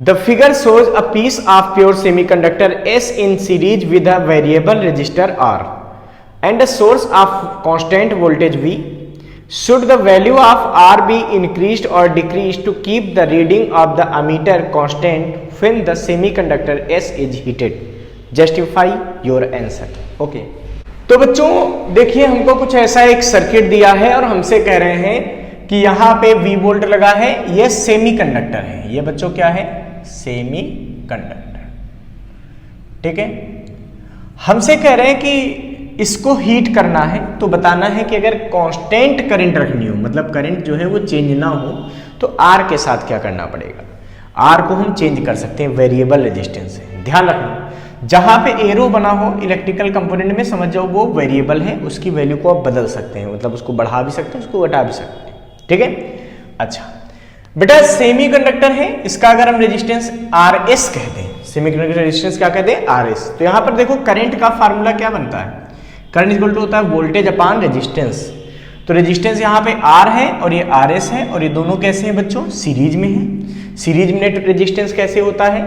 The figure shows a piece of pure semiconductor S in series with a variable resistor R and a source of constant voltage V. Should the value of R be increased or decreased to keep the reading of the ammeter constant when the semiconductor S is heated? Justify your answer. Okay. तो बच्चों देखिए, हमको कुछ ऐसा एक circuit दिया है और हमसे कह रहे हैं कि यहाँ पे V वोल्ट लगा है, ये सेमीकंडक्टर है। ये बच्चों क्या है? सेमीकंडक्टर। ठीक है। हमसे कह रहे हैं कि इसको हीट करना है, तो बताना है कि अगर कांस्टेंट करंट रखनी हो, मतलब करंट जो है वो चेंज ना हो, तो R के साथ क्या करना पड़ेगा? R को हम चेंज कर सकते हैं वेरिएबल रेजिस्टेंस से। ध्यान रखना, जहां पे एरो बना हो इलेक्ट्रिकल कंपोनेंट में, समझ जाओ वो वेरिएबल है, उसकी वैल्यू को आप बदल सकते हैं, मतलब उसको बढ़ा भी सकते हैं, उसको घटा भी सकते हैं। ठीक है। अच्छा बेटा, सेमीकंडक्टर है, इसका अगर हम रेजिस्टेंस RS कहते हैं, सेमीकंडक्टर रेजिस्टेंस क्या कहते हैं? RS। तो यहां पर देखो करंट का फार्मूला क्या बनता है? करंट इक्वल टू होता है वोल्टेज अपॉन रेजिस्टेंस। तो रेजिस्टेंस यहाँ पे R है और ये RS है, और ये दोनों कैसे हैं बच्चों? सीरीज में है। सीरीज में नेट रेजिस्टेंस कैसे होता है?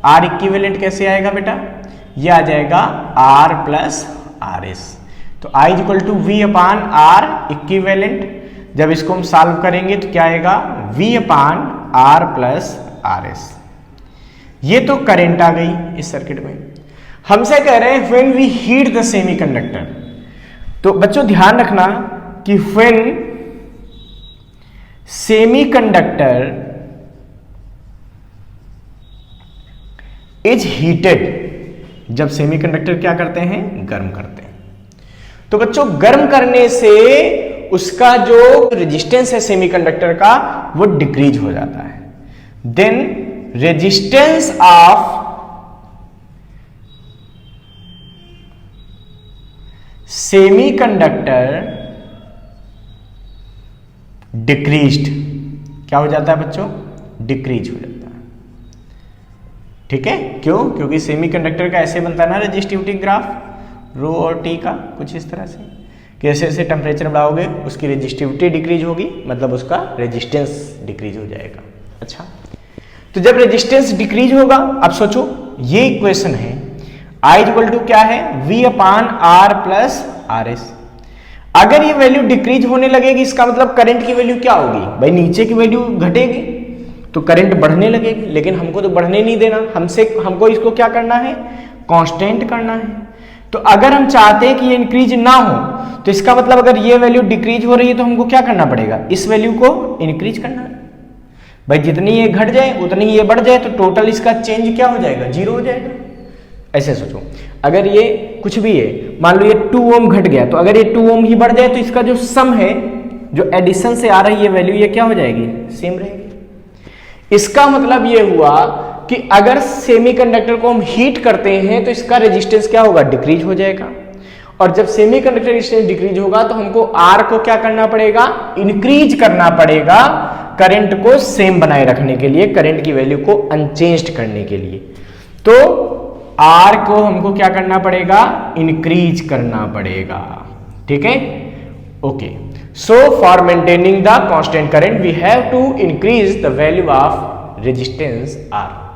R इक्विवेलेंट कैसे आएगा बेटा? ये आ जाएगा R प्लस RS। तो I is equal to V upon R equivalent. जब इसको हम सॉल्व करेंगे तो क्या आएगा? V upon R plus RS। ये तो करंट आ गई इस सर्किट में। हमसे कह रहे हैं when we heat the semiconductor. तो बच्चों ध्यान रखना कि व्हेन सेमीकंडक्टर इज हीटेड, जब सेमीकंडक्टर क्या करते हैं? गर्म करते हैं। तो बच्चों गर्म करने से उसका जो रेजिस्टेंस है सेमीकंडक्टर का वो डिक्रीज हो जाता है। Then resistance of semiconductor decreased. क्या हो जाता है बच्चों? डिक्रीज हो जाता है। ठीक है। क्यों? क्योंकि सेमीकंडक्टर का ऐसे बनता है ना रेजिस्टिविटी ग्राफ, रो और टी का, कुछ इस तरह से। कैसे जैसे टेम्परेचर बढ़ाओगे उसकी रेजिस्टिविटी डिक्रीज होगी, मतलब उसका रेजिस्टेंस डिक्रीज हो जाएगा। अच्छा, तो जब रेजिस्टेंस डिक्रीज होगा, अब सोचो ये इक्वेशन है, I इक्वल टू क्या है? V upon R plus RS। अगर ये वैल्यू डिक्रीज होने लगेगी, इसका मतलब करंट की वैल्यू क्या होगी? भाई नीचे की वैल्यू घटेगी तो करंट बढ़ने लगेगी, लेकिन हमको तो बढ़ने नहीं देना, हमको इसको क्या करना है? कांस्टेंट करना है। तो अगर हम चाहते हैं कि ये इंक्रीज ना हो, तो इसका मतलब अगर ये वैल्यू डिक्रीज हो रही है तो हमको क्या करना पड़ेगा? इस वैल्यू को इंक्रीज करना है। भाई जितनी ये घट जाए उतनी ये बढ़ जाए, तो टोटल इसका चेंज क्या हो जाएगा? जीरो हो जाएगा। ऐसे सोचो, अगर ये कुछ भी है, मान लो ये 2 ओम घट गया, तो अगर ये 2 ओम ही बढ़ जाए तो इसका जो सम है, जो एडिशन से आ रही है वैल्यू, ये क्या हो जाएगी? सेम रहेगी। इसका मतलब ये हुआ कि अगर सेमीकंडक्टर को हम हीट करते हैं तो इसका रेजिस्टेंस क्या होगा? डिक्रीज हो जाएगा। और जब सेमीकंडक्टर रेजिस्टेंस डिक्रीज होगा तो हमको R को क्या करना पड़ेगा? इंक्रीज करना पड़ेगा, करंट को सेम बनाए रखने के लिए, करंट की वैल्यू को अनचेंज्ड करने के लिए। तो R को हमको क्या करना पड़ेगा? इंक्रीज करना पड़ेगा। ठीक है। Okay, so for maintaining the constant current we have to increase the value of resistance R।